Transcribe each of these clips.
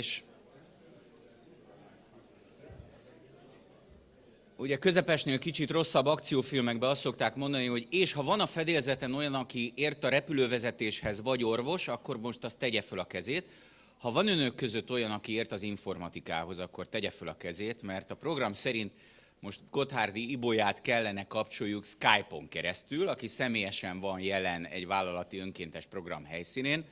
És ugye közepesnél kicsit rosszabb akciófilmekben azt szokták mondani, hogy és ha van a fedélzeten olyan, aki ért a repülővezetéshez vagy orvos, akkor most azt tegye föl a kezét. Ha van önök között olyan, aki ért az informatikához, akkor tegye föl a kezét, mert a program szerint most Gotthárdi Ibolyát kellene kapcsoljuk Skype-on keresztül, aki személyesen van jelen egy vállalati önkéntes program helyszínén.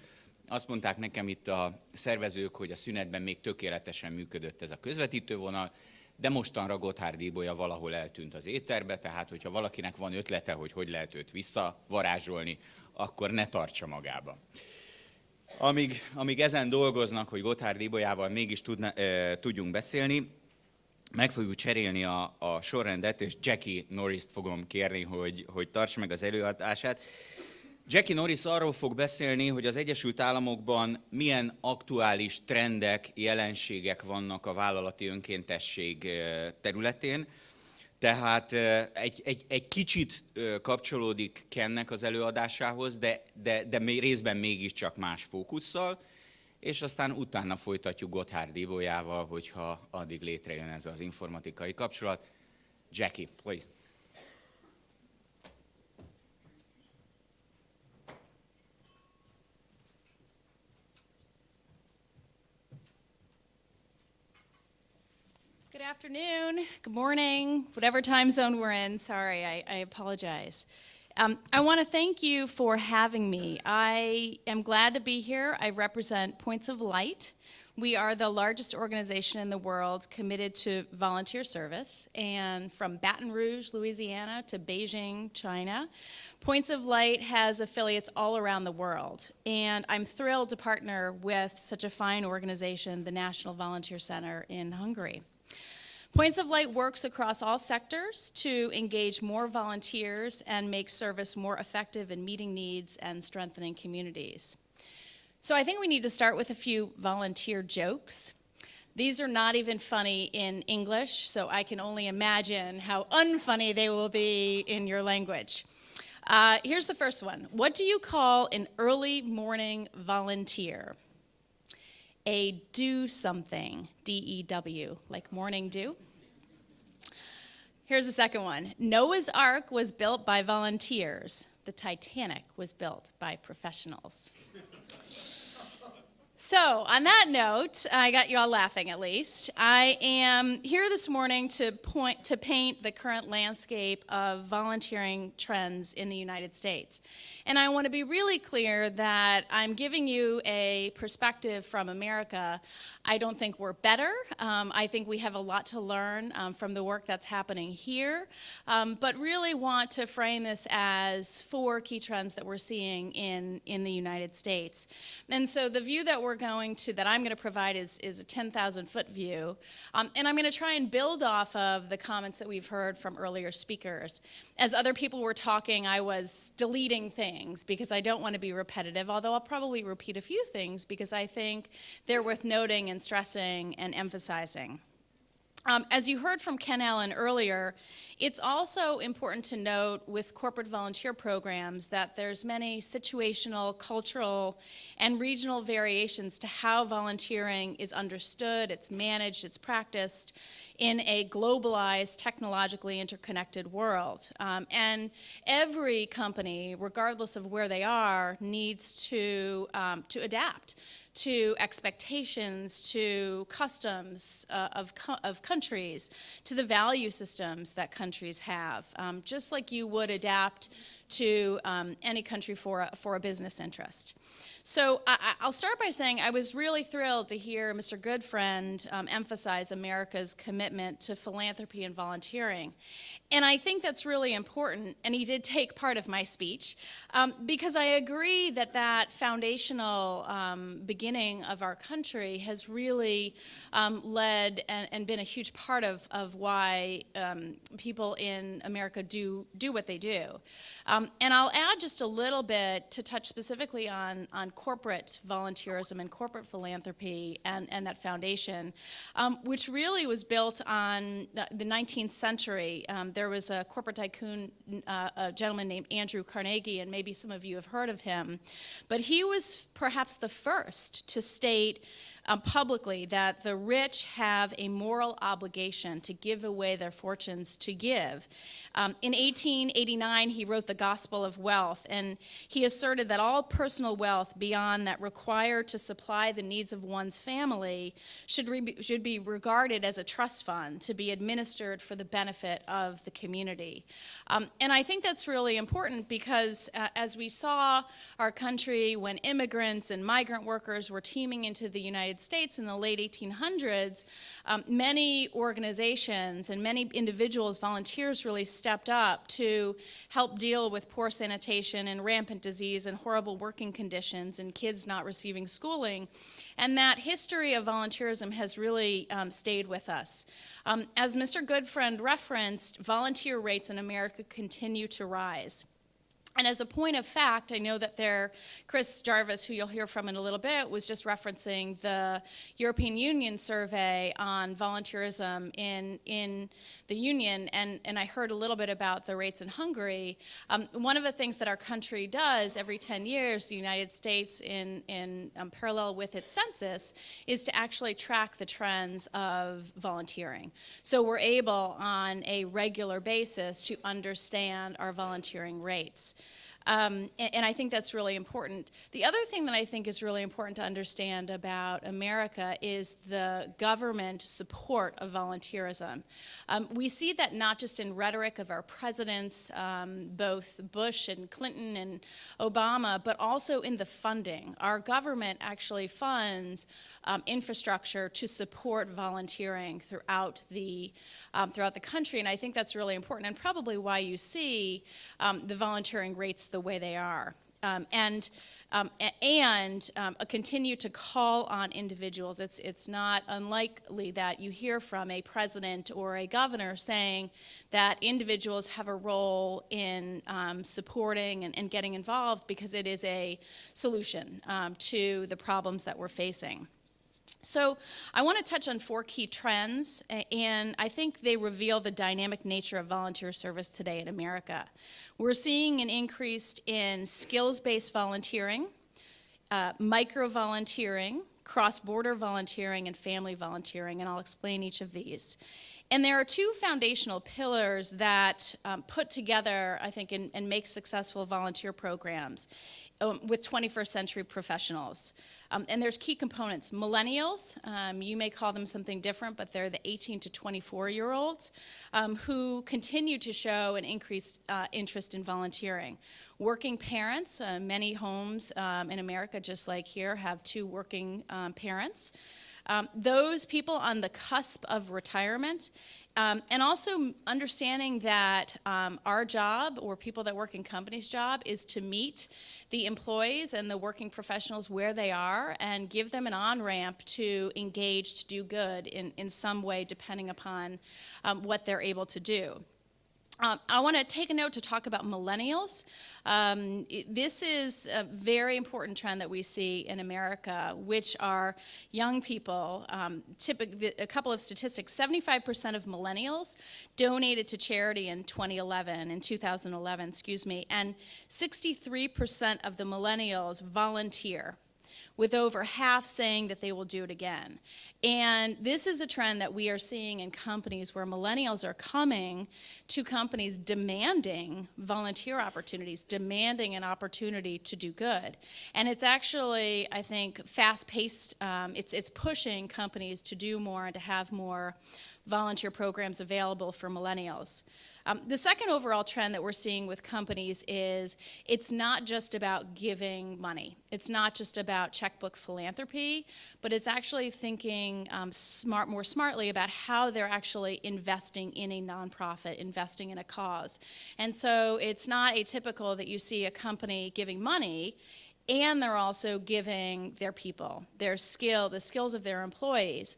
Azt mondták nekem itt a szervezők, hogy a szünetben még tökéletesen működött ez a közvetítővonal, de mostanra Gotthárdi Ibolya valahol eltűnt az éterbe, tehát hogyha valakinek van ötlete, hogy hogy lehet őt visszavarázsolni, akkor ne tartsa magába. Amíg ezen dolgoznak, hogy Gotthárdi Ibolyával mégis tudjunk beszélni, meg fogjuk cserélni a sorrendet, és Jackie Norrist fogom kérni, hogy tartsa meg az előadását. Jackie Norris arról fog beszélni, hogy az Egyesült Államokban milyen aktuális trendek, jelenségek vannak a vállalati önkéntesség területén. Tehát egy kicsit kapcsolódik Kennek az előadásához, de részben mégiscsak más fókusszal, és aztán utána folytatjuk Gotthárdi Ibolyával, hogyha addig létrejön ez az informatikai kapcsolat. Jackie, please. Good afternoon, good morning, whatever time zone we're in. Sorry, I apologize. I want to thank you for having me. I am glad to be here. I represent Points of Light. We are the largest organization in the world committed to volunteer service, and from Baton Rouge, Louisiana to Beijing, China, Points of Light has affiliates all around the world, and I'm thrilled to partner with such a fine organization, the National Volunteer Center in Hungary. Points of Light works across all sectors to engage more volunteers and make service more effective in meeting needs and strengthening communities. So I think we need to start with a few volunteer jokes. These are not even funny in English, so I can only imagine how unfunny they will be in your language. Here's the first one. What do you call an early morning volunteer? A do something, D-E-W, like morning dew. Here's the second one. Noah's Ark was built by volunteers. The Titanic was built by professionals. So, on that note, I got you all laughing at least. I am here this morning to paint the current landscape of volunteering trends in the United States. And I want to be really clear that I'm giving you a perspective from America. I don't think we're better. I think we have a lot to learn from the work that's happening here, but really want to frame this as 4 key trends that we're seeing in the United States. And so the view that I'm going to provide is a 10,000-foot view, and I'm going to try and build off of the comments that we've heard from earlier speakers. As other people were talking, I was deleting things because I don't want to be repetitive, although I'll probably repeat a few things because I think they're worth noting and stressing and emphasizing. As you heard from Ken Allen earlier, it's also important to note with corporate volunteer programs that there's many situational, cultural, and regional variations to how volunteering is understood, it's managed, it's practiced in a globalized, technologically interconnected world. And every company, regardless of where they are, needs to adapt to expectations, to customs of countries, to the value systems that countries have, just like you would adapt to any country for a business interest. So I'll start by saying I was really thrilled to hear Mr. Goodfriend emphasize America's commitment to philanthropy and volunteering. And I think that's really important, and he did take part of my speech, because I agree that foundational beginning of our country has really led and been a huge part of why people in America do what they do. And I'll add just a little bit to touch specifically on corporate volunteerism and corporate philanthropy and that foundation, which really was built on the 19th century. There was a corporate tycoon, a gentleman named Andrew Carnegie, and maybe some of you have heard of him. But he was perhaps the first to state publicly that the rich have a moral obligation to give away their fortunes to give. In 1889, he wrote The Gospel of Wealth, and he asserted that all personal wealth beyond that required to supply the needs of one's family should be regarded as a trust fund to be administered for the benefit of the community. And I think that's really important because as we saw our country when immigrants and migrant workers were teeming into the United States in the late 1800s, many organizations and many individuals, volunteers, really stepped up to help deal with poor sanitation and rampant disease and horrible working conditions and kids not receiving schooling. And that history of volunteerism has really stayed with us. As Mr. Goodfriend referenced, volunteer rates in America continue to rise. And as a point of fact, I know that Chris Jarvis, who you'll hear from in a little bit, was just referencing the European Union survey on volunteerism in the Union, and I heard a little bit about the rates in Hungary. One of the things that our country does every 10 years, the United States, in parallel with its census, is to actually track the trends of volunteering. So we're able, on a regular basis, to understand our volunteering rates. And I think that's really important. The other thing that I think is really important to understand about America is the government support of volunteerism. We see that not just in rhetoric of our presidents, both Bush and Clinton and Obama, but also in the funding. Our government actually funds infrastructure to support volunteering throughout the country, and I think that's really important, and probably why you see the volunteering rates the way they are. And continue to call on individuals. It's not unlikely that you hear from a president or a governor saying that individuals have a role in supporting and getting involved because it is a solution to the problems that we're facing. So I want to touch on 4 key trends, and I think they reveal the dynamic nature of volunteer service today in America. We're seeing an increase in skills-based volunteering, micro-volunteering, cross-border volunteering, and family volunteering, and I'll explain each of these. And there are 2 foundational pillars that put together, I think, and make successful volunteer programs with 21st century professionals. And there's key components. Millennials, you may call them something different, but they're the 18 to 24-year-olds who continue to show an increased interest in volunteering. Working parents, many homes in America, just like here, have 2 working parents. Those people on the cusp of retirement, and also understanding that our job, or people that work in companies' job, is to meet the employees and the working professionals where they are and give them an on-ramp to engage, to do good in some way, depending upon what they're able to do. I want to take a note to talk about millennials. This is a very important trend that we see in America, which are young people. Typically, a couple of statistics: 75% of millennials donated to charity in 2011, and 63% of the millennials volunteer, with over half saying that they will do it again. And this is a trend that we are seeing in companies where millennials are coming to companies demanding volunteer opportunities, demanding an opportunity to do good. And it's actually, I think, fast-paced. It's pushing companies to do more and to have more volunteer programs available for millennials. The second overall trend that we're seeing with companies is it's not just about giving money. It's not just about checkbook philanthropy, but it's actually thinking more smartly about how they're actually investing in a nonprofit, investing in a cause. And so it's not atypical that you see a company giving money and they're also giving their people, the skills of their employees.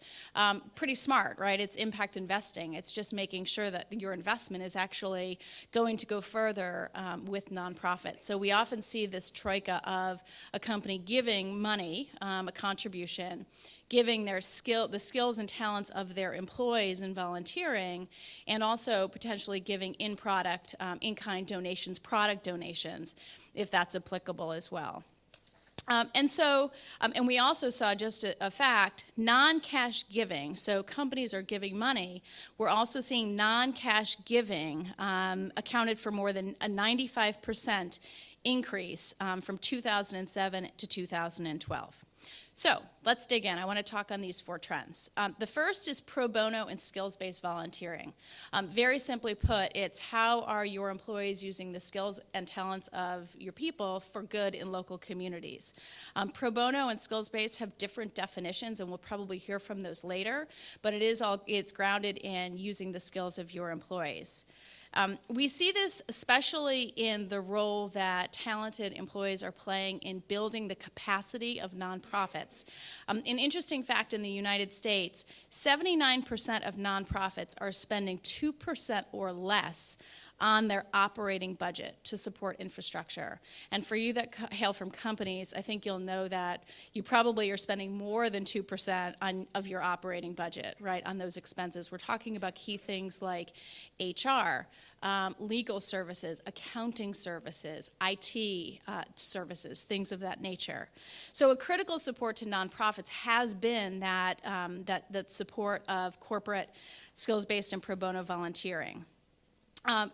Pretty smart, right? It's impact investing. It's just making sure that your investment is actually going to go further with nonprofits. So we often see this troika of a company giving money, a contribution, giving the skills and talents of their employees in volunteering, and also potentially giving in-kind donations, product donations, if that's applicable as well. And we also saw just a fact, non-cash giving. So companies are giving money. We're also seeing non-cash giving accounted for more than a 95% increase from 2007 to 2012. So let's dig in. I want to talk on these 4 trends. The first is pro bono and skills-based volunteering. Very simply put, it's how are your employees using the skills and talents of your people for good in local communities. Pro bono and skills-based have different definitions, and we'll probably hear from those later, but it's grounded in using the skills of your employees. We see this especially in the role that talented employees are playing in building the capacity of nonprofits. An interesting fact in the United States, 79% of nonprofits are spending 2% or less on their operating budget to support infrastructure. And for you that hail from companies, I think you'll know that you probably are spending more than 2% of your operating budget, right, on those expenses. We're talking about key things like HR, legal services, accounting services, IT services, things of that nature. So a critical support to nonprofits has been that support of corporate skills-based and pro bono volunteering.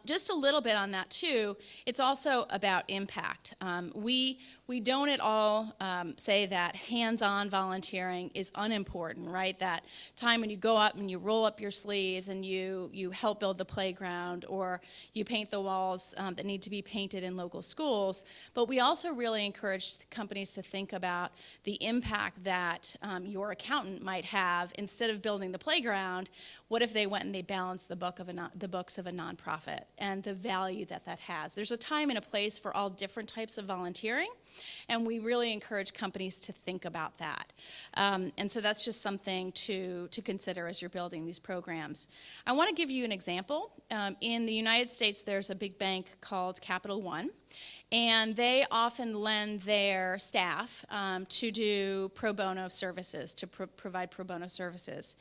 Just a little bit on that too, it's also about impact. We don't at all say that hands-on volunteering is unimportant, right? That time when you go up and you roll up your sleeves and you help build the playground or you paint the walls that need to be painted in local schools. But we also really encourage companies to think about the impact that your accountant might have. Instead of building the playground, what if they went and they balanced the books of a nonprofit and the value that has? There's a time and a place for all different types of volunteering, and we really encourage companies to think about that. And so that's just something to consider as you're building these programs. I want to give you an example. In the United States, there's a big bank called Capital One, and they often lend their staff to do pro bono services, to provide pro bono services.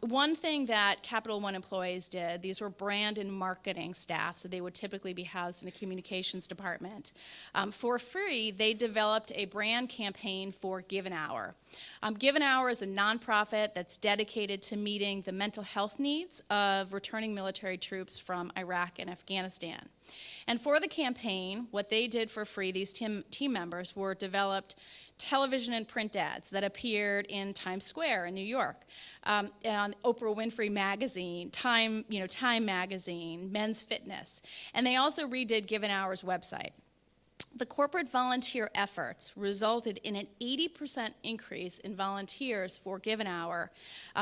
One thing that Capital One employees did, these were brand and marketing staff, so they would typically be housed in the communications department. For free, they developed a brand campaign for Give an Hour. Give an Hour is a nonprofit that's dedicated to meeting the mental health needs of returning military troops from Iraq and Afghanistan. And for the campaign, what they did for free, these team members were developed television and print ads that appeared in Times Square in New York, on Oprah Winfrey magazine, Time magazine, Men's Fitness, and they also redid Give an Hour's website. The corporate volunteer efforts resulted in an 80% increase in volunteers for Give an Hour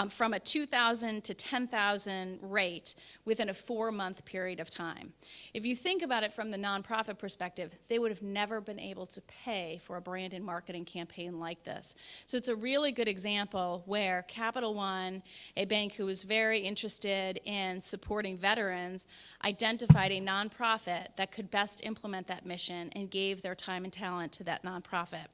from a 2,000 to 10,000 rate within a 4-month period of time. If you think about it from the nonprofit perspective, they would have never been able to pay for a brand and marketing campaign like this. So it's a really good example where Capital One, a bank who was very interested in supporting veterans, identified a nonprofit that could best implement that mission and gave their time and talent to that nonprofit.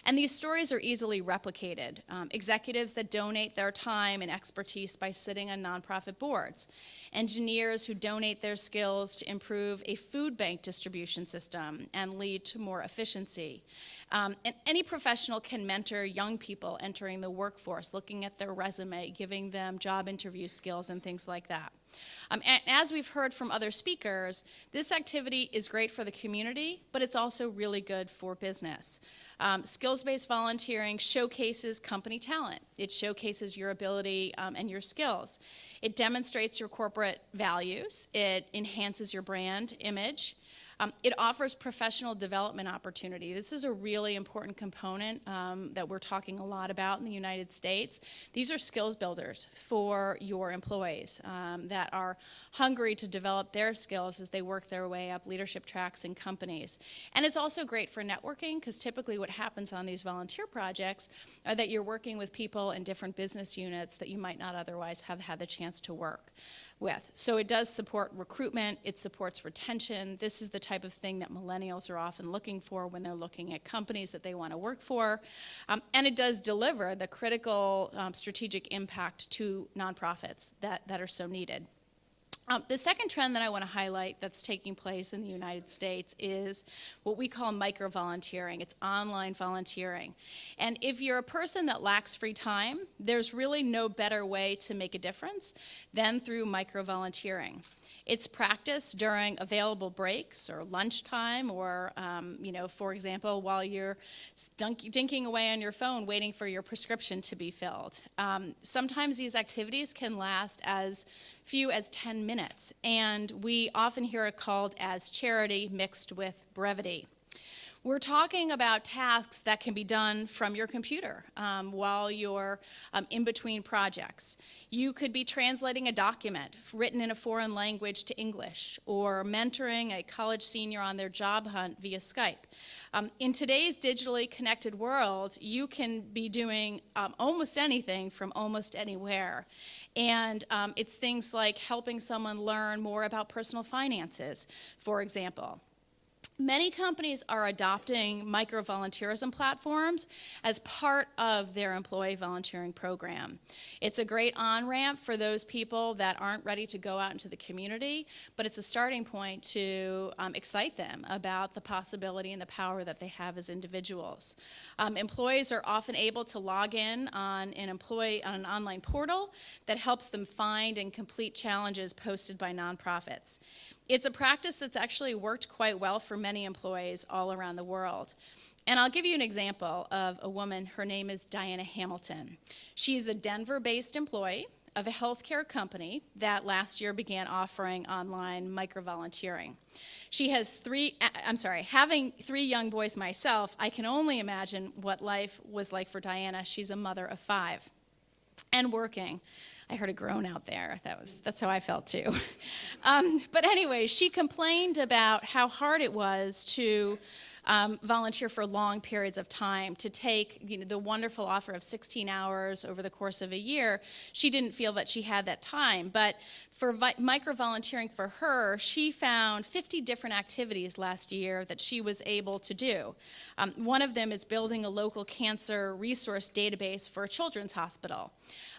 And these stories are easily replicated. Executives that donate their time and expertise by sitting on nonprofit boards. Engineers who donate their skills to improve a food bank distribution system and lead to more efficiency. And any professional can mentor young people entering the workforce, looking at their resume, giving them job interview skills and things like that. And as we've heard from other speakers, this activity is great for the community, but it's also really good for business. Skills-based volunteering showcases company talent. It showcases your ability and your skills. It demonstrates your corporate values. It enhances your brand image. It offers professional development opportunity. This is a really important component that we're talking a lot about in the United States. These are skills builders for your employees that are hungry to develop their skills as they work their way up leadership tracks in companies. And it's also great for networking, because typically what happens on these volunteer projects are that you're working with people in different business units that you might not otherwise have had the chance to work with. So it does support recruitment, it supports retention. This is the type of thing that millennials are often looking for when they're looking at companies that they want to work for. And it does deliver the critical strategic impact to nonprofits that are so needed. The second trend that I want to highlight that's taking place in the United States is what we call micro-volunteering. It's online volunteering. And if you're a person that lacks free time, there's really no better way to make a difference than through micro-volunteering. It's practiced during available breaks or lunchtime or, for example, while you're dinking away on your phone waiting for your prescription to be filled. Sometimes these activities can last as few as 10 minutes, and we often hear it called as charity mixed with brevity. We're talking about tasks that can be done from your computer while you're in between projects. You could be translating a document written in a foreign language to English, or mentoring a college senior on their job hunt via Skype. In today's digitally connected world, you can be doing almost anything from almost anywhere. And it's things like helping someone learn more about personal finances, for example. Many companies are adopting micro-volunteerism platforms as part of their employee volunteering program. It's a great on-ramp for those people that aren't ready to go out into the community, but it's a starting point to excite them about the possibility and the power that they have as individuals. Employees are often able to log in on an online portal that helps them find and complete challenges posted by nonprofits. It's a practice that's actually worked quite well for many employees all around the world. And I'll give you an example of a woman. Her name is Diana Hamilton. She's a Denver-based employee of a healthcare company that last year began offering online micro-volunteering. She has having 3 young boys myself, I can only imagine what life was like for Diana. She's a mother of 5 and working. I heard a groan out there. That's how I felt too. But anyway, she complained about how hard it was to volunteer for long periods of time, to take the wonderful offer of 16 hours over the course of a year. She didn't feel that she had that time. But for micro-volunteering for her, she found 50 different activities last year that she was able to do. One of them is building a local cancer resource database for a children's hospital.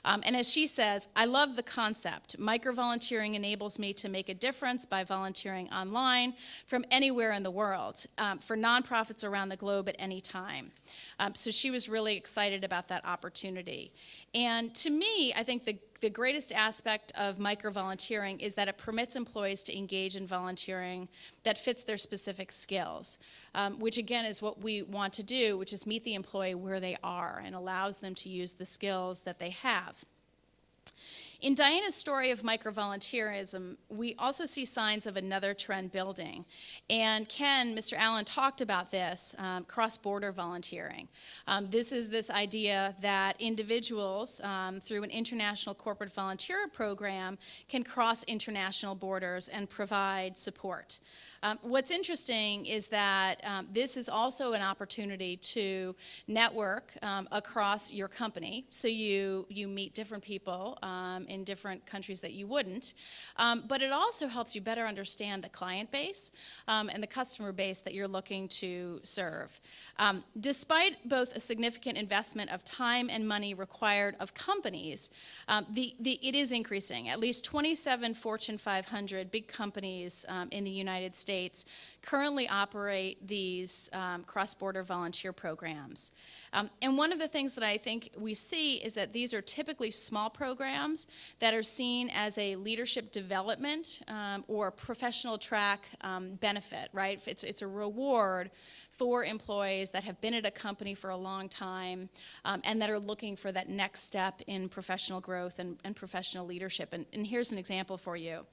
And as she says, I love the concept. Micro-volunteering enables me to make a difference by volunteering online from anywhere in the world for nonprofits around the globe at any time. So she was really excited about that opportunity. And to me, I think the greatest aspect of micro-volunteering is that it permits employees to engage in volunteering that fits their specific skills, which again is what we want to do, which is meet the employee where they are and allows them to use the skills that they have. In Diana's story of micro-volunteerism, we also see signs of another trend building. And Ken, Mr. Allen, talked about this, cross-border volunteering. This is this idea that individuals, through an international corporate volunteer program, can cross international borders and provide support. What's interesting is that this is also an opportunity to network across your company. So you meet different people in different countries that you wouldn't. But it also helps you better understand the client base and the customer base that you're looking to serve. Despite both a significant investment of time and money required of companies, it is increasing. At least 27 Fortune 500 big companies in the United States currently operate these cross-border volunteer programs. And one of the things that I think we see is that these are typically small programs that are seen as a leadership development or professional track benefit, right? It's a reward for employees that have been at a company for a long time and that are looking for that next step in professional growth and professional leadership. And here's an example for you.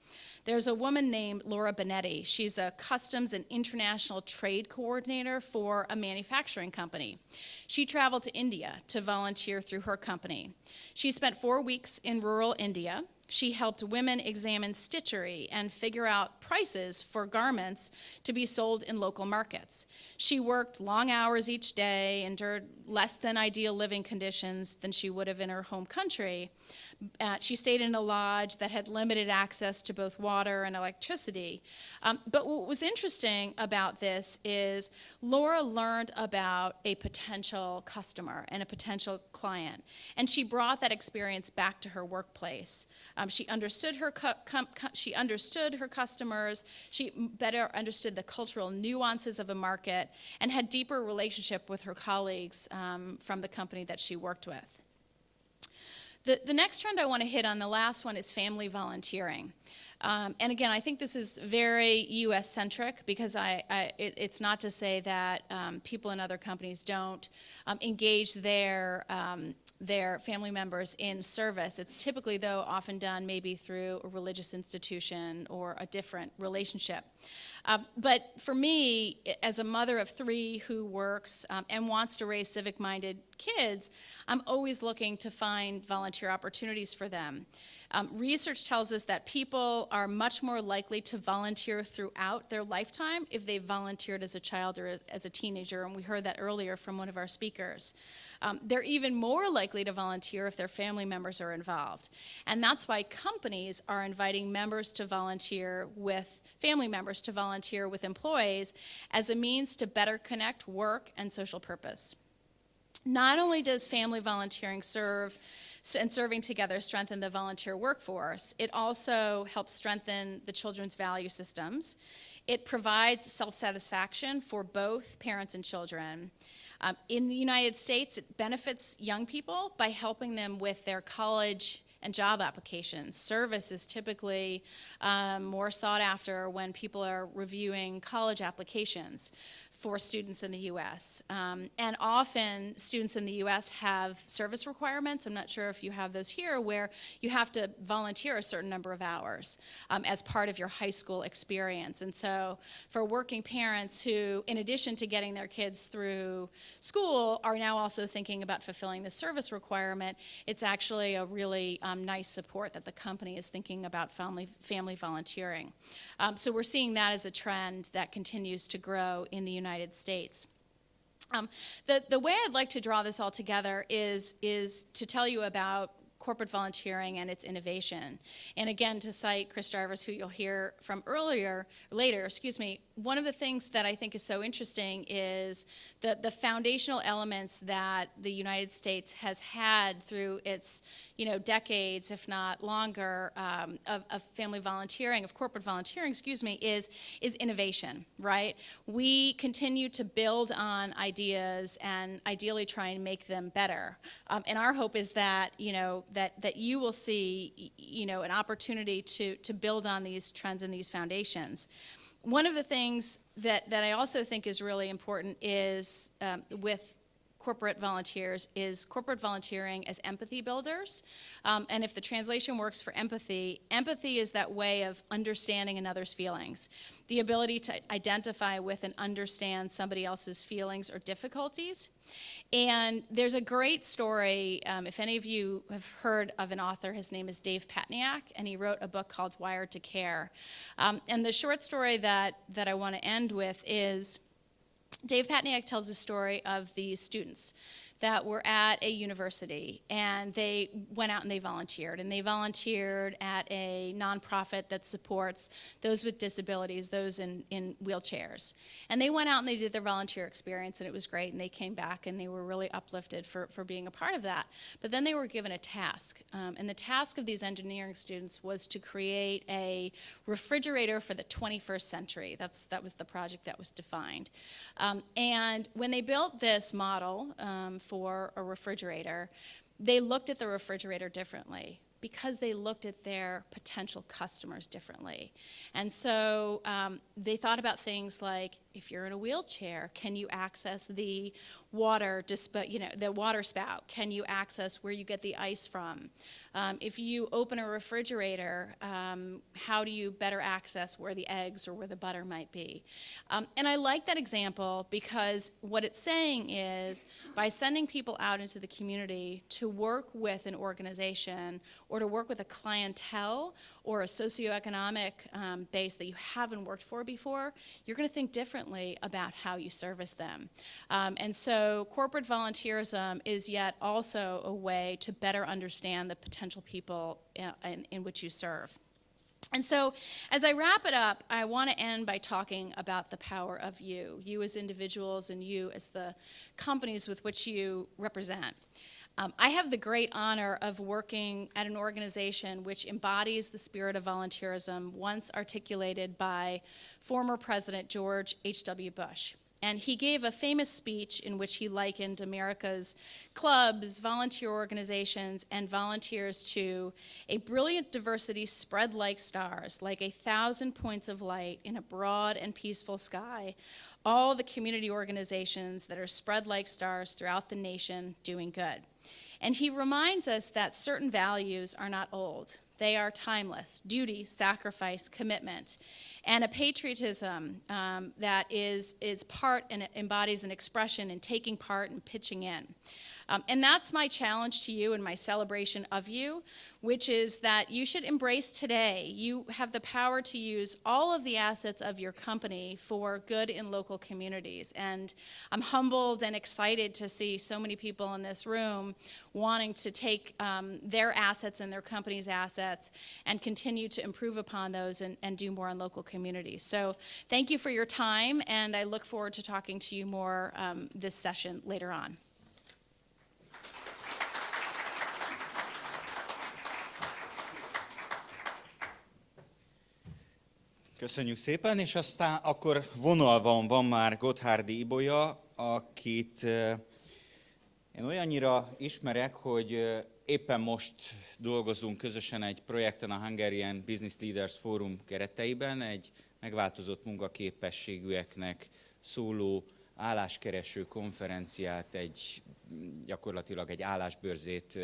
There's a woman named Laura Bonetti. She's a customs and international trade coordinator for a manufacturing company. She traveled to India to volunteer through her company. She spent 4 weeks in rural India. She helped women examine stitchery and figure out prices for garments to be sold in local markets. She worked long hours each day, endured less than ideal living conditions than she would have in her home country. She stayed in a lodge that had limited access to both water and electricity. But what was interesting about this is Laura learned about a potential customer and a potential client, and she brought that experience back to her workplace. She understood her she understood her customers. She better understood the cultural nuances of a market and had deeper relationship with her colleagues from the company that she worked with. The next trend I want to hit on, the last one, is family volunteering. And again, I think this is very U.S.-centric because it's not to say that people in other companies don't engage their family members in service. It's typically, though, often done maybe through a religious institution or a different relationship. But for me, as a mother of 3 who works and wants to raise civic-minded kids, I'm always looking to find volunteer opportunities for them. Research tells us that people are much more likely to volunteer throughout their lifetime if they volunteered as a child or as a teenager, and we heard that earlier from one of our speakers. They're even more likely to volunteer if their family members are involved. And that's why companies are inviting members to volunteer with, family members to volunteer with employees as a means to better connect work and social purpose. Not only does family volunteering serving together strengthen the volunteer workforce, it also helps strengthen the children's value systems. It provides self-satisfaction for both parents and children. In the United States, it benefits young people by helping them with their college and job applications. Service is typically more sought after when people are reviewing college applications for students in the U.S. And often students in the U.S. have service requirements. I'm not sure if you have those here, where you have to volunteer a certain number of hours as part of your high school experience. And so for working parents who, in addition to getting their kids through school, are now also thinking about fulfilling the service requirement, it's actually a really nice support that the company is thinking about family volunteering. So we're seeing that as a trend that continues to grow in the United States. The way I'd like to draw this all together is to tell you about corporate volunteering and its innovation. And again, to cite Chris Jarvis, who you'll hear from later, one of the things that I think is so interesting is the foundational elements that the United States has had through its decades, if not longer, of family volunteering, of corporate volunteering, is innovation, right? We continue to build on ideas and ideally try and make them better. And our hope is that, that you will see, an opportunity to build on these trends and these foundations. One of the things that I also think is really important is with corporate volunteers is corporate volunteering as empathy builders. And if the translation works for empathy, empathy is that way of understanding another's feelings, the ability to identify with and understand somebody else's feelings or difficulties. And there's a great story, if any of you have heard of an author, his name is Dave Patniak, and he wrote a book called Wired to Care. And the short story that I want to end with is Dave Patniak tells a story of these students that were at a university, and they went out and they volunteered at a nonprofit that supports those with disabilities, those in wheelchairs. And they went out and they did their volunteer experience, and it was great, and they came back and they were really uplifted for being a part of that. But then they were given a task, and the task of these engineering students was to create a refrigerator for the 21st century. That was the project that was defined. And when they built this model for a refrigerator, they looked at the refrigerator differently because they looked at their potential customers differently. And so they thought about things like, if you're in a wheelchair, can you access the water, the water spout? Can you access where you get the ice from? If you open a refrigerator, how do you better access where the eggs or where the butter might be? And I like that example because what it's saying is, by sending people out into the community to work with an organization or to work with a clientele or a socioeconomic base that you haven't worked for before, you're going to think differently about how you service them. And so corporate volunteerism is yet also a way to better understand the potential people in which you serve. And so as I wrap it up, I want to end by talking about the power of you as individuals and you as the companies with which you represent. I have the great honor of working at an organization which embodies the spirit of volunteerism once articulated by former President George H.W. Bush. And he gave a famous speech in which he likened America's clubs, volunteer organizations, and volunteers to a brilliant diversity spread like stars, like 1,000 points of light in a broad and peaceful sky. All the community organizations that are spread like stars throughout the nation doing good. And he reminds us that certain values are not old. They are timeless: duty, sacrifice, commitment, and a patriotism that is part and embodies an expression in taking part and pitching in. And that's my challenge to you and my celebration of you, which is that you should embrace today. You have the power to use all of the assets of your company for good in local communities. And I'm humbled and excited to see so many people in this room wanting to take their assets and their company's assets and continue to improve upon those and do more in local communities. So thank you for your time, and I look forward to talking to you more this session later on. Köszönjük szépen, és aztán akkor vonalban van már Gotthárdi Ibolya, akit én olyannyira ismerek, hogy éppen most dolgozunk közösen egy projekten a Hungarian Business Leaders Forum kereteiben, egy megváltozott munkaképességűeknek szóló álláskereső konferenciát, gyakorlatilag egy állásbörzét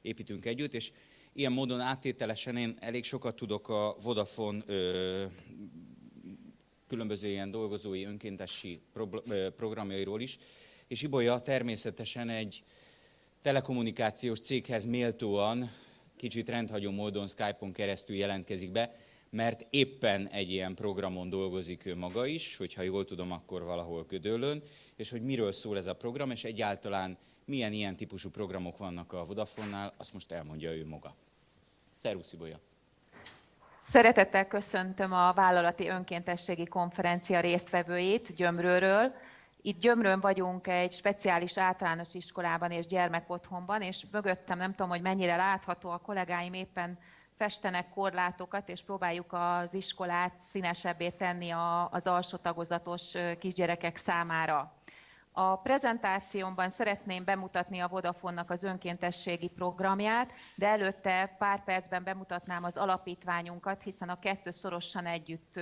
építünk együtt, és ilyen módon áttételesen én elég sokat tudok a Vodafone különböző ilyen dolgozói önkéntesi programjairól is, és Ibolya természetesen egy telekommunikációs céghez méltóan, kicsit rendhagyó módon Skype-on keresztül jelentkezik be, mert éppen egy ilyen programon dolgozik ő maga is, hogyha jól tudom, akkor valahol Gödöllőn, és hogy miről szól ez a program, és egyáltalán milyen ilyen típusú programok vannak a Vodafone-nál, azt most elmondja ő maga. Szervusz, Ibolya! Szeretettel köszöntöm a Vállalati Önkéntességi Konferencia résztvevőit Gyömrőről. Itt Gyömrőn vagyunk egy speciális általános iskolában és gyermekotthonban, és mögöttem, nem tudom, hogy mennyire látható, a kollégáim éppen festenek korlátokat, és próbáljuk az iskolát színesebbé tenni az alsó tagozatos kisgyerekek számára. A prezentációmban szeretném bemutatni a Vodafone-nak az önkéntességi programját, de előtte pár percben bemutatnám az alapítványunkat, hiszen a kettő szorosan együtt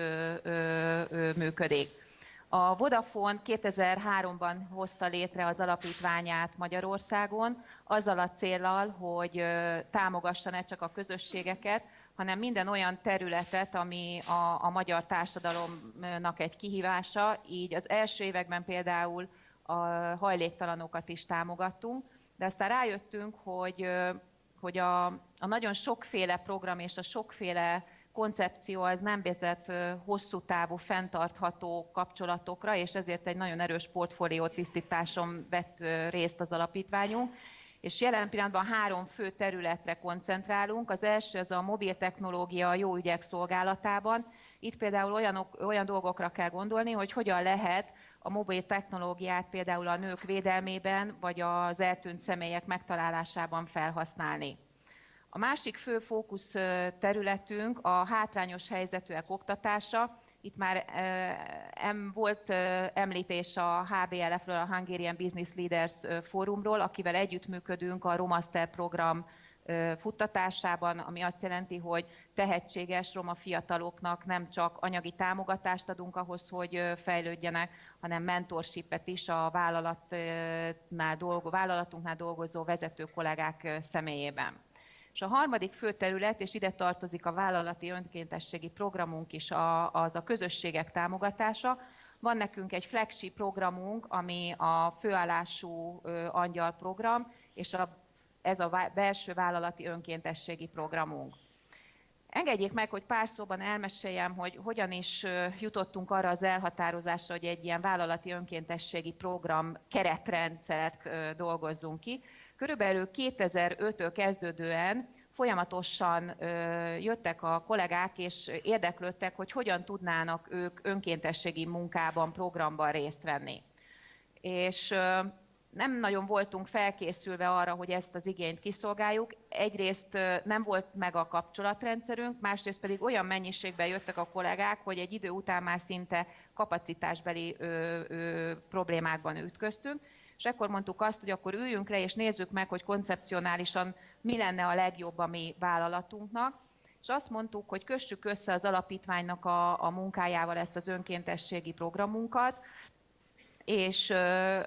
működik. A Vodafone 2003-ban hozta létre az alapítványát Magyarországon, azzal a céllal, hogy támogassa ne csak a közösségeket, hanem minden olyan területet, ami a magyar társadalomnak egy kihívása. Így az első években például a hajléktalanokat is támogattunk, de aztán rájöttünk, hogy a nagyon sokféle program és a sokféle koncepció az nem vezet hosszú távú, fenntartható kapcsolatokra, és ezért egy nagyon erős portfólió tisztításon vett részt az alapítványunk. És jelen pillanatban 3 fő területre koncentrálunk. Az első az a mobil technológia a jó ügyek szolgálatában. Itt például olyan dolgokra kell gondolni, hogy hogyan lehet a mobil technológiát például a nők védelmében, vagy az eltűnt személyek megtalálásában felhasználni. A másik fő fókusz területünk a hátrányos helyzetűek oktatása. Itt már volt említés a HBLF-ről, a Hungarian Business Leaders Forumról, akivel együttműködünk a Romaster program futtatásában, ami azt jelenti, hogy tehetséges roma fiataloknak nem csak anyagi támogatást adunk ahhoz, hogy fejlődjenek, hanem mentorshipet is a vállalatunknál dolgozó vezető kollégák személyében. És a harmadik fő terület, és ide tartozik a vállalati önkéntességi programunk is, az a közösségek támogatása. Van nekünk egy flagship programunk, ami a főállású angyal program, és ez a belső vállalati önkéntességi programunk. Engedjék meg, hogy pár szóban elmeséljem, hogy hogyan is jutottunk arra az elhatározásra, hogy egy ilyen vállalati önkéntességi program keretrendszert dolgozzunk ki. Körülbelül 2005-től kezdődően folyamatosan jöttek a kollégák és érdeklődtek, hogy hogyan tudnának ők önkéntességi munkában, programban részt venni. És nem nagyon voltunk felkészülve arra, hogy ezt az igényt kiszolgáljuk. Egyrészt nem volt meg a kapcsolatrendszerünk, másrészt pedig olyan mennyiségben jöttek a kollégák, hogy egy idő után már szinte kapacitásbeli problémákban ütköztünk. És ekkor mondtuk azt, hogy akkor üljünk le és nézzük meg, hogy koncepcionálisan mi lenne a legjobb a mi vállalatunknak. És azt mondtuk, hogy kössük össze az alapítványnak a munkájával ezt az önkéntességi programunkat, és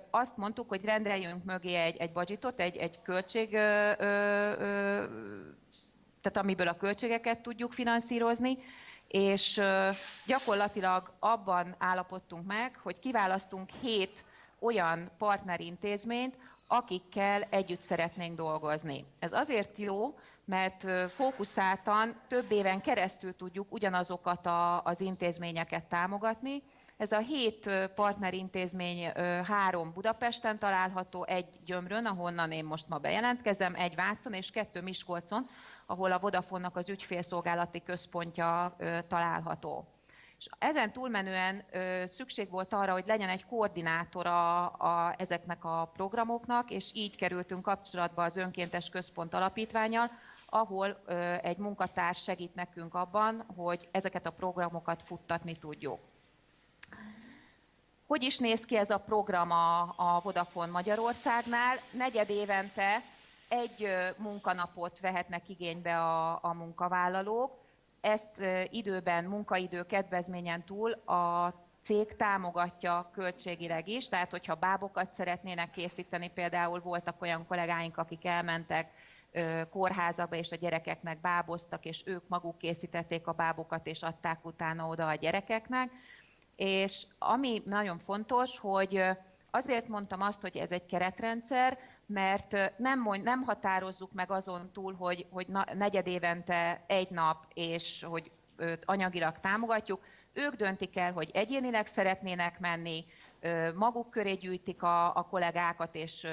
azt mondtuk, hogy rendeljünk mögé egy budgetot, egy költség, tehát amiből a költségeket tudjuk finanszírozni, és gyakorlatilag abban állapodtunk meg, hogy kiválasztunk 7 olyan partnerintézményt, akikkel együtt szeretnénk dolgozni. Ez azért jó, mert fókuszáltan több éven keresztül tudjuk ugyanazokat az intézményeket támogatni. Ez a 7 partnerintézmény 3 Budapesten található, 1 Gyömrön, ahonnan én most ma bejelentkezem, 1 Vácon és 2 Miskolcon, ahol a Vodafone-nak az ügyfélszolgálati központja található. És ezen túlmenően szükség volt arra, hogy legyen egy koordinátora ezeknek a programoknak, és így kerültünk kapcsolatba az Önkéntes Központ Alapítvánnyal, ahol egy munkatárs segít nekünk abban, hogy ezeket a programokat futtatni tudjuk. Hogy is néz ki ez a program a Vodafone Magyarországnál? Negyedévente 1 munkanapot vehetnek igénybe a munkavállalók. Ezt időben, munkaidő kedvezményen túl a cég támogatja költségileg is, tehát hogyha bábokat szeretnének készíteni, például voltak olyan kollégáink, akik elmentek kórházakba, és a gyerekeknek báboztak, és ők maguk készítették a bábokat, és adták utána oda a gyerekeknek. És ami nagyon fontos, hogy azért mondtam azt, hogy ez egy keretrendszer, mert nem határozzuk meg azon túl, hogy negyedévente 1 nap, és hogy anyagilag támogatjuk. Ők döntik el, hogy egyénileg szeretnének menni, maguk köré gyűjtik a kollégákat, és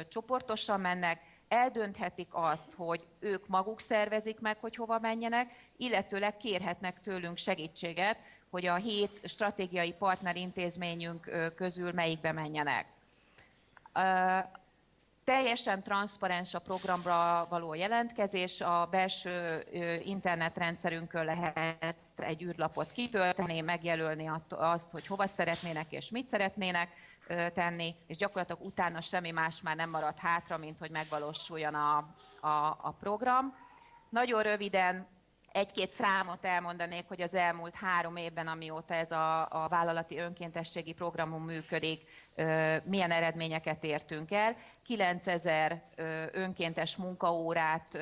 csoportosan mennek, eldönthetik azt, hogy ők maguk szervezik meg, hogy hova menjenek, illetőleg kérhetnek tőlünk segítséget, hogy a 7 stratégiai partnerintézményünk közül melyikbe menjenek. Teljesen transzparens a programra való jelentkezés, a belső internetrendszerünkön lehet egy űrlapot kitölteni, megjelölni azt, hogy hova szeretnének és mit szeretnének tenni, és gyakorlatilag utána semmi más már nem marad hátra, mint hogy megvalósuljon a program. Nagyon röviden 1-2 számot elmondanék, hogy az elmúlt 3 évben, amióta ez a vállalati önkéntességi programunk működik, milyen eredményeket értünk el. 9000 önkéntes munkaórát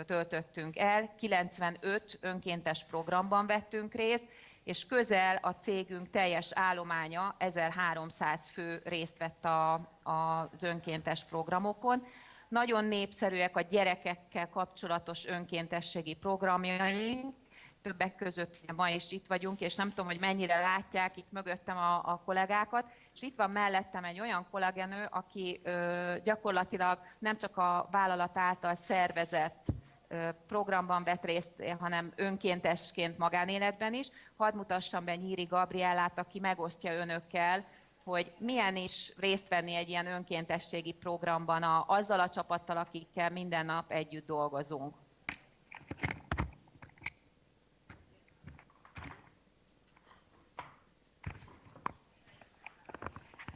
töltöttünk el, 95 önkéntes programban vettünk részt, és közel a cégünk teljes állománya, 1300 fő részt vett az önkéntes programokon. Nagyon népszerűek a gyerekekkel kapcsolatos önkéntességi programjaink, többek között ugye ma is itt vagyunk, és nem tudom, hogy mennyire látják itt mögöttem a kollégákat, és itt van mellettem egy olyan kolléganő, aki gyakorlatilag nem csak a vállalat által szervezett programban vett részt, hanem önkéntesként magánéletben is. Hadd mutassam be Nyíri Gabriellát, aki megosztja önökkel, hogy milyen is részt venni egy ilyen önkéntességi programban azzal a csapattal, akikkel minden nap együtt dolgozunk.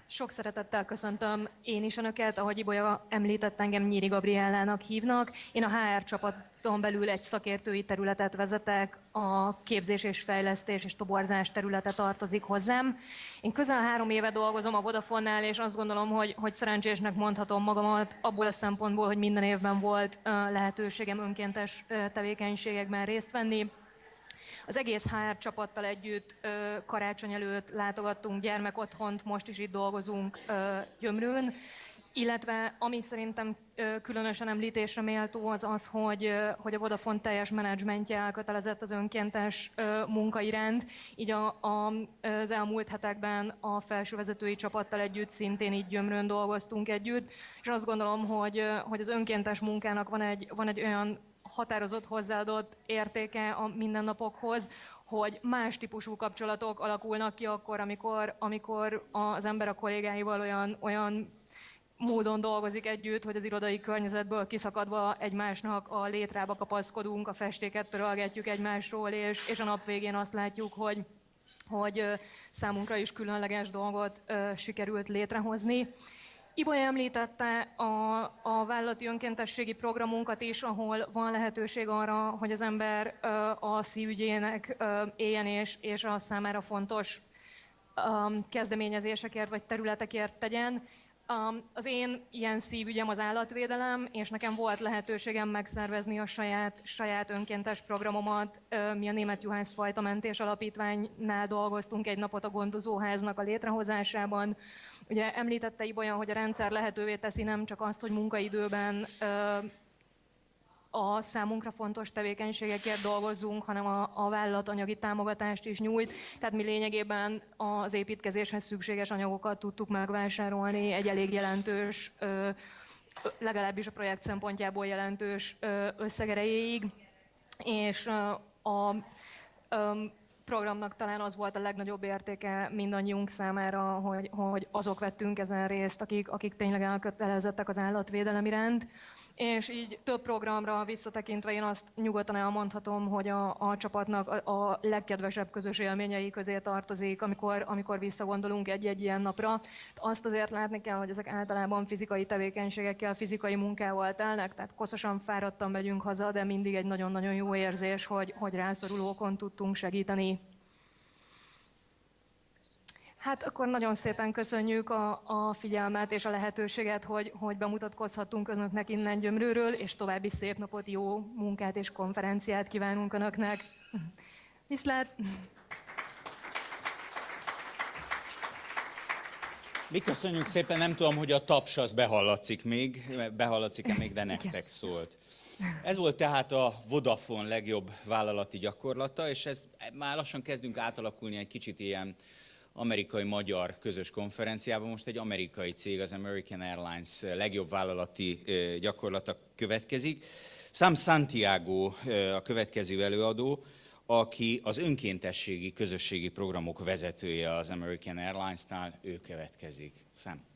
Sok szeretettel köszöntöm én is Önöket, ahogy Ibolya említett, engem Nyíri Gabriellának hívnak. Én a HR csapaton belül egy szakértői területet vezetek, a képzés és fejlesztés és toborzás területe tartozik hozzám. Én közel 3 éve dolgozom a Vodafone-nál, és azt gondolom, hogy szerencsésnek mondhatom magamat abból a szempontból, hogy minden évben volt lehetőségem önkéntes tevékenységekben részt venni. Az egész HR csapattal együtt karácsony előtt látogattunk gyermekotthont, most is itt dolgozunk Gyömrőn, illetve ami szerintem különösen említésre méltó az az, hogy a Vodafone teljes menedzsmentje elkötelezett az önkéntes munka iránt, így az elmúlt hetekben a felsővezetői csapattal együtt szintén így Gyömrőn dolgoztunk együtt, és azt gondolom, hogy az önkéntes munkának van egy olyan határozott hozzáadott értéke a mindennapokhoz, hogy más típusú kapcsolatok alakulnak ki akkor, amikor az ember a kollégáival olyan módon dolgozik együtt, hogy az irodai környezetből kiszakadva egymásnak a létrába kapaszkodunk, a festéket törölgetjük egymásról, és a nap végén azt látjuk, hogy számunkra is különleges dolgot sikerült létrehozni. Ibolya említette a vállalati önkéntességi programunkat is, ahol van lehetőség arra, hogy az ember a szívügyének éljen és a számára fontos kezdeményezésekért vagy területekért tegyen. Az én ilyen szívügyem az állatvédelem, és nekem volt lehetőségem megszervezni a saját önkéntes programomat. Mi a Német Juhász Fajtamentés Alapítványnál dolgoztunk egy napot a gondozóháznak a létrehozásában. Ugye említette Ibolya, hogy a rendszer lehetővé teszi nem csak azt, hogy munkaidőben a számunkra fontos tevékenységekért dolgozzunk, hanem a vállalat anyagi támogatást is nyújt. Tehát mi lényegében az építkezéshez szükséges anyagokat tudtuk megvásárolni egy elég jelentős, legalábbis a projekt szempontjából jelentős összeg erejéig. És a programnak talán az volt a legnagyobb értéke mindannyiunk számára, hogy azok vettünk ezen részt, akik tényleg elkötelezettek az állatvédelem iránt. És így több programra visszatekintve én azt nyugodtan elmondhatom, hogy a csapatnak a legkedvesebb közös élményei közé tartozik, amikor visszagondolunk egy-egy ilyen napra. Azt azért látni kell, hogy ezek általában fizikai tevékenységekkel, fizikai munkával telnek, tehát koszosan fáradtan megyünk haza, de mindig egy nagyon-nagyon jó érzés, hogy rászorulókon tudtunk segíteni. Hát akkor nagyon szépen köszönjük a figyelmet és a lehetőséget, hogy bemutatkozhattunk önöknek innen Gyömrőről, és további szép napot, jó munkát és konferenciát kívánunk önöknek. Viszlát! Mi köszönjük szépen, nem tudom, hogy a taps az behallatszik-e még, de nektek szólt. Ez volt tehát a Vodafone legjobb vállalati gyakorlata, és ez már lassan kezdünk átalakulni egy kicsit ilyen amerikai-magyar közös konferenciában. Most egy amerikai cég, az American Airlines legjobb vállalati gyakorlata következik. Sam Santiago a következő előadó, aki az önkéntességi közösségi programok vezetője az American Airlines-nál, ő következik. Sam.